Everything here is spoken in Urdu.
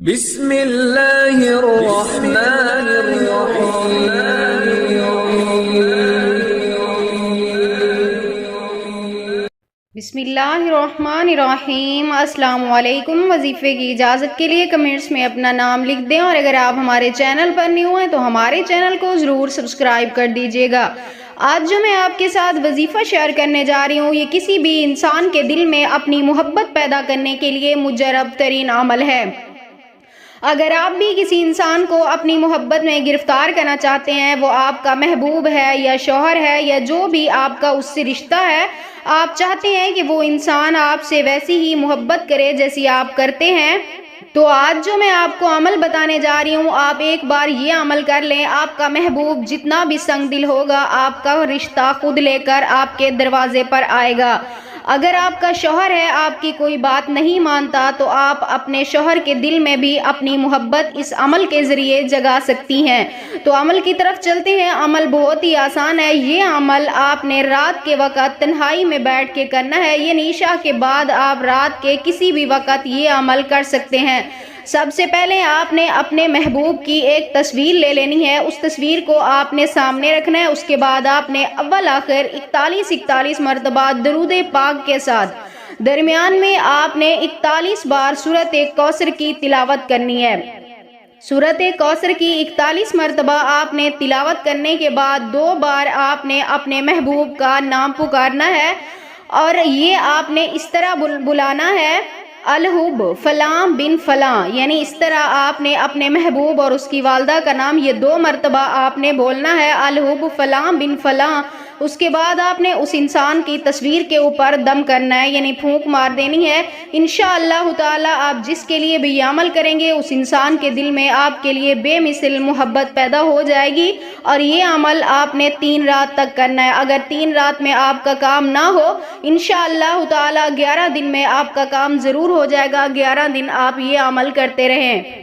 بسم اللہ الرحمن الرحیم۔ بسم اللہ الرحمن الرحیم۔ السلام علیکم۔ وظیفے کی اجازت کے لیے کمنٹس میں اپنا نام لکھ دیں، اور اگر آپ ہمارے چینل پر نیو ہیں تو ہمارے چینل کو ضرور سبسکرائب کر دیجیے گا۔ آج جو میں آپ کے ساتھ وظیفہ شیئر کرنے جا رہی ہوں، یہ کسی بھی انسان کے دل میں اپنی محبت پیدا کرنے کے لیے مجرب ترین عمل ہے۔ اگر آپ بھی کسی انسان کو اپنی محبت میں گرفتار کرنا چاہتے ہیں، وہ آپ کا محبوب ہے یا شوہر ہے یا جو بھی آپ کا اس سے رشتہ ہے، آپ چاہتے ہیں کہ وہ انسان آپ سے ویسی ہی محبت کرے جیسی آپ کرتے ہیں، تو آج جو میں آپ کو عمل بتانے جا رہی ہوں، آپ ایک بار یہ عمل کر لیں، آپ کا محبوب جتنا بھی سنگ دل ہوگا، آپ کا رشتہ خود لے کر آپ کے دروازے پر آئے گا۔ اگر آپ کا شوہر ہے، آپ کی کوئی بات نہیں مانتا، تو آپ اپنے شوہر کے دل میں بھی اپنی محبت اس عمل کے ذریعے جگا سکتی ہیں۔ تو عمل کی طرف چلتے ہیں۔ عمل بہت ہی آسان ہے۔ یہ عمل آپ نے رات کے وقت تنہائی میں بیٹھ کے کرنا ہے، یعنی عشاء کے بعد آپ رات کے کسی بھی وقت یہ عمل کر سکتے ہیں۔ سب سے پہلے آپ نے اپنے محبوب کی ایک تصویر لے لینی ہے، اس تصویر کو آپ نے سامنے رکھنا ہے۔ اس کے بعد آپ نے اول آخر 41 مرتبہ درود پاک کے ساتھ درمیان میں آپ نے 41 بار سورۃ کوثر کی تلاوت کرنی ہے۔ سورۃ کوثر کی 41 مرتبہ آپ نے تلاوت کرنے کے بعد 2 بار آپ نے اپنے محبوب کا نام پکارنا ہے، اور یہ آپ نے اس طرح بلانا ہے، الحب فلاں بن فلاں، یعنی اس طرح آپ نے اپنے محبوب اور اس کی والدہ کا نام یہ 2 مرتبہ آپ نے بولنا ہے، الحب فلاں بن فلاں۔ اس کے بعد آپ نے اس انسان کی تصویر کے اوپر دم کرنا ہے، یعنی پھونک مار دینی ہے۔ انشاءاللہ تعالی آپ جس کے لیے بھی یہ عمل کریں گے، اس انسان کے دل میں آپ کے لیے بے مثل محبت پیدا ہو جائے گی، اور یہ عمل آپ نے 3 رات تک کرنا ہے۔ اگر 3 رات میں آپ کا کام نہ ہو، انشاءاللہ تعالی 11 دن میں آپ کا کام ضرور ہو جائے گا۔ 11 دن آپ یہ عمل کرتے رہیں۔